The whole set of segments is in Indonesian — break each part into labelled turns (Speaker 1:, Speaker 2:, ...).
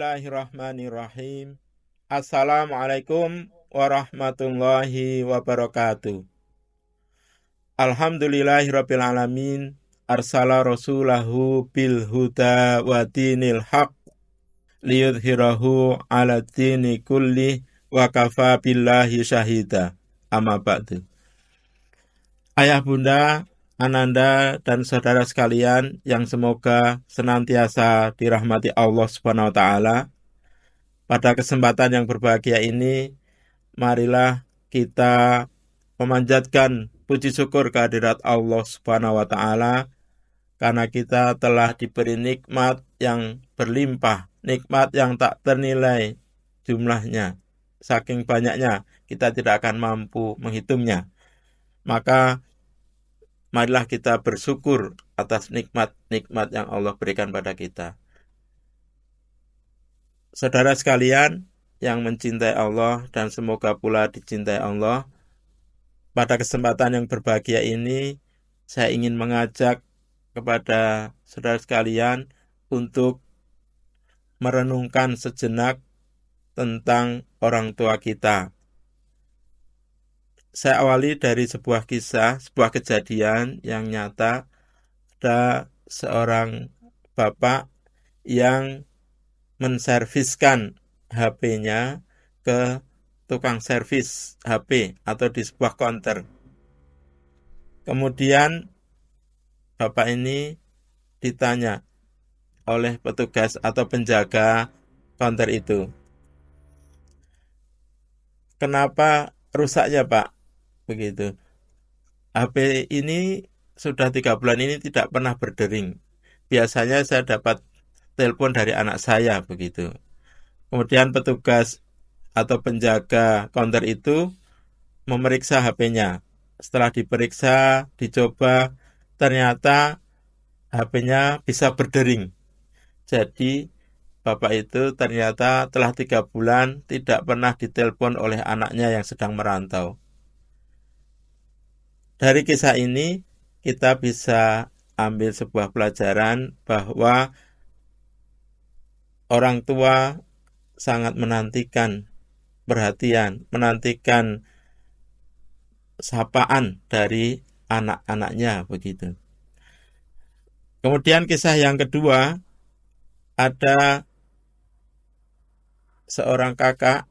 Speaker 1: Bismillahirrahmanirrahim. Assalamualaikum warahmatullahi wabarakatuh. Alhamdulillahirabbil alamin. Arsala rasulahu bil huda wa dinil haq liyudhhirahu 'ala dini kulli wa kafa billahi syahida. Amma ba'du. Ayah bunda, ananda dan saudara sekalian yang semoga senantiasa dirahmati Allah Subhanahu wa taala. Pada kesempatan yang berbahagia ini, marilah kita memanjatkan puji syukur kehadirat Allah Subhanahu wa taala karena kita telah diberi nikmat yang berlimpah, nikmat yang tak ternilai jumlahnya. Saking banyaknya kita tidak akan mampu menghitungnya. Maka marilah kita bersyukur atas nikmat-nikmat yang Allah berikan pada kita. Saudara sekalian yang mencintai Allah dan semoga pula dicintai Allah, pada kesempatan yang berbahagia ini saya ingin mengajak kepada saudara sekalian untuk merenungkan sejenak tentang orang tua kita. Saya awali dari sebuah kisah, sebuah kejadian yang nyata. Ada seorang bapak yang menserviskan HP-nya ke tukang servis HP atau di sebuah counter. Kemudian bapak ini ditanya oleh petugas atau penjaga counter itu, "Kenapa rusaknya, Pak?" Begitu. HP ini sudah 3 bulan ini tidak pernah berdering. Biasanya saya dapat telepon dari anak saya, begitu. Kemudian petugas atau penjaga counter itu memeriksa HP-nya. Setelah diperiksa, dicoba, ternyata HP-nya bisa berdering. Jadi bapak itu ternyata telah 3 bulan tidak pernah ditelepon oleh anaknya yang sedang merantau. Dari kisah ini kita bisa ambil sebuah pelajaran bahwa orang tua sangat menantikan perhatian, menantikan sapaan dari anak-anaknya, begitu. Kemudian kisah yang kedua, ada seorang kakak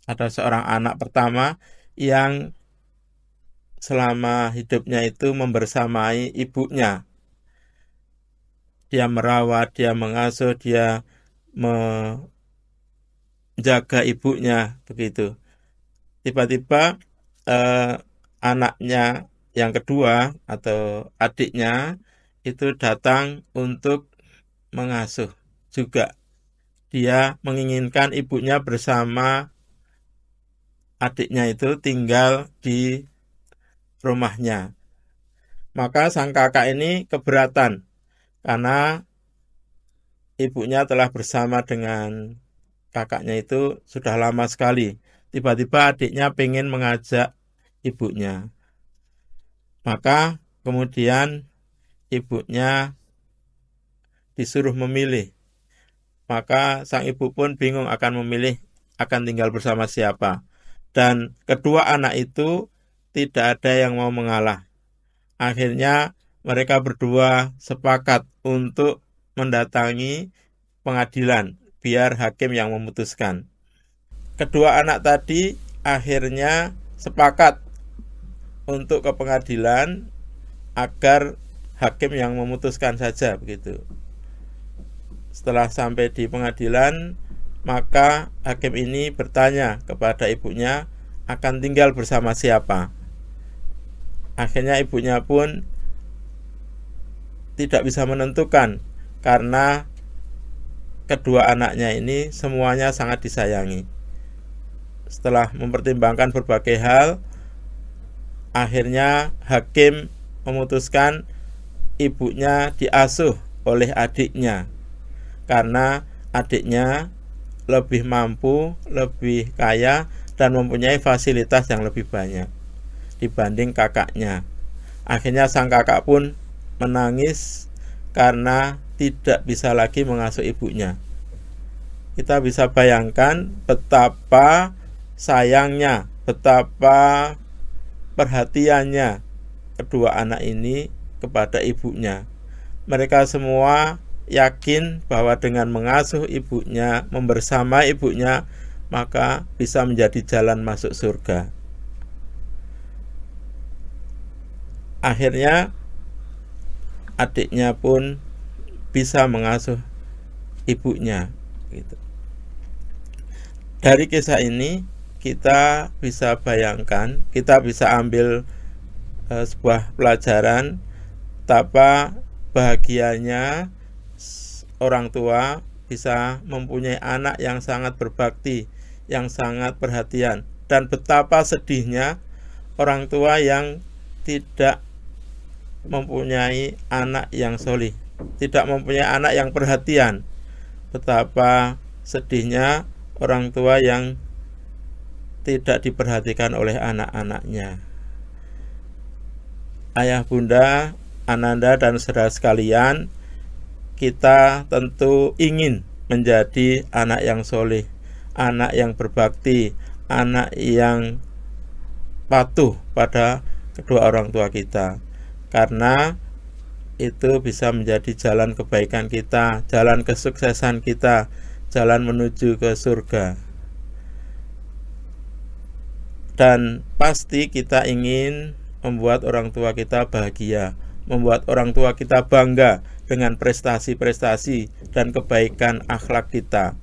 Speaker 1: atau seorang anak pertama yang selama hidupnya itu membersamai ibunya. Dia merawat, dia mengasuh, dia menjaga ibunya, begitu. Tiba-tiba anaknya yang kedua atau adiknya itu datang untuk mengasuh juga. Dia menginginkan ibunya bersama adiknya itu tinggal di rumahnya. Maka sang kakak ini keberatan karena ibunya telah bersama dengan kakaknya itu sudah lama sekali. Tiba-tiba adiknya pengen mengajak ibunya. Maka kemudian ibunya disuruh memilih. Maka sang ibu pun bingung akan memilih akan tinggal bersama siapa. Dan kedua anak itu tidak ada yang mau mengalah. Akhirnya mereka berdua sepakat untuk mendatangi pengadilan biar hakim yang memutuskan. Kedua anak tadi akhirnya sepakat untuk ke pengadilan agar hakim yang memutuskan saja, begitu. Setelah sampai di pengadilan, maka hakim ini bertanya kepada ibunya akan tinggal bersama siapa. Akhirnya ibunya pun tidak bisa menentukan karena kedua anaknya ini semuanya sangat disayangi. Setelah mempertimbangkan berbagai hal, akhirnya hakim memutuskan ibunya diasuh oleh adiknya karena adiknya lebih mampu, lebih kaya dan mempunyai fasilitas yang lebih banyak dibanding kakaknya. Akhirnya sang kakak pun menangis karena tidak bisa lagi mengasuh ibunya. kita bisa bayangkan betapa sayangnya, betapa perhatiannya kedua anak ini kepada ibunya. Mereka semua yakin bahwa dengan mengasuh ibunya, membersama ibunya, maka bisa menjadi jalan masuk surga. Akhirnya adiknya pun bisa mengasuh ibunya gitu. Dari kisah ini kita bisa bayangkan, kita bisa ambil sebuah pelajaran betapa bahagianya orang tua bisa mempunyai anak yang sangat berbakti, yang sangat perhatian, dan betapa sedihnya orang tua yang tidak mempunyai anak yang solih, tidak mempunyai anak yang perhatian. Betapa sedihnya orang tua yang tidak diperhatikan oleh anak-anaknya. Ayah, bunda, ananda, dan saudara sekalian, kita tentu ingin menjadi anak yang soleh, anak yang berbakti, anak yang patuh pada kedua orang tua kita, karena itu bisa menjadi jalan kebaikan kita, jalan kesuksesan kita, jalan menuju ke surga. Dan pasti kita ingin membuat orang tua kita bahagia, membuat orang tua kita bangga dengan prestasi-prestasi dan kebaikan akhlak kita.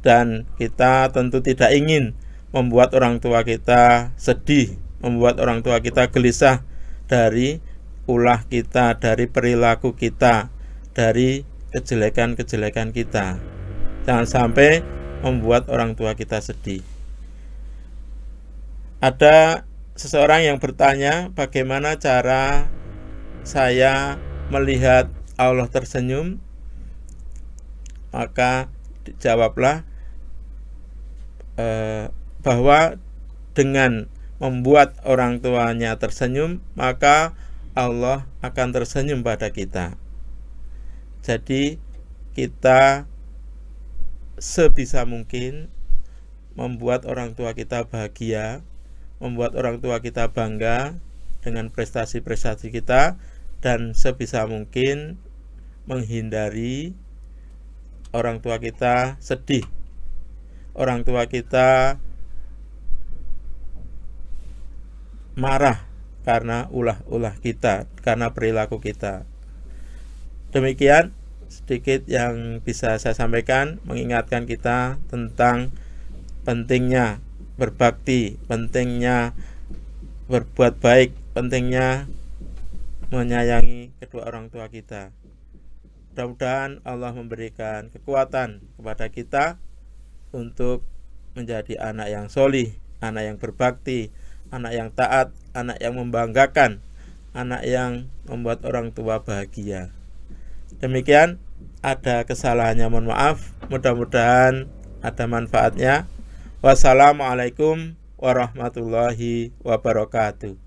Speaker 1: Dan kita tentu tidak ingin membuat orang tua kita sedih, membuat orang tua kita gelisah dari ulah kita, dari perilaku kita, dari kejelekan-kejelekan kita. Jangan sampai membuat orang tua kita sedih. Ada seseorang yang bertanya, bagaimana cara saya melihat Allah tersenyum? Maka dijawablah bahwa dengan membuat orang tuanya tersenyum, maka Allah akan tersenyum pada kita. Jadi kita sebisa mungkin membuat orang tua kita bahagia, membuat orang tua kita bangga dengan prestasi-prestasi kita, dan sebisa mungkin menghindari orang tua kita sedih, orang tua kita marah karena ulah-ulah kita, karena perilaku kita. Demikian sedikit yang bisa saya sampaikan, mengingatkan kita tentang pentingnya berbakti, pentingnya berbuat baik, pentingnya menyayangi kedua orang tua kita. Mudah-mudahan Allah memberikan kekuatan kepada kita untuk menjadi anak yang solih, anak yang berbakti, anak yang taat, anak yang membanggakan, anak yang membuat orang tua bahagia. Demikian, ada kesalahannya mohon maaf, mudah-mudahan ada manfaatnya. Wassalamualaikum warahmatullahi wabarakatuh.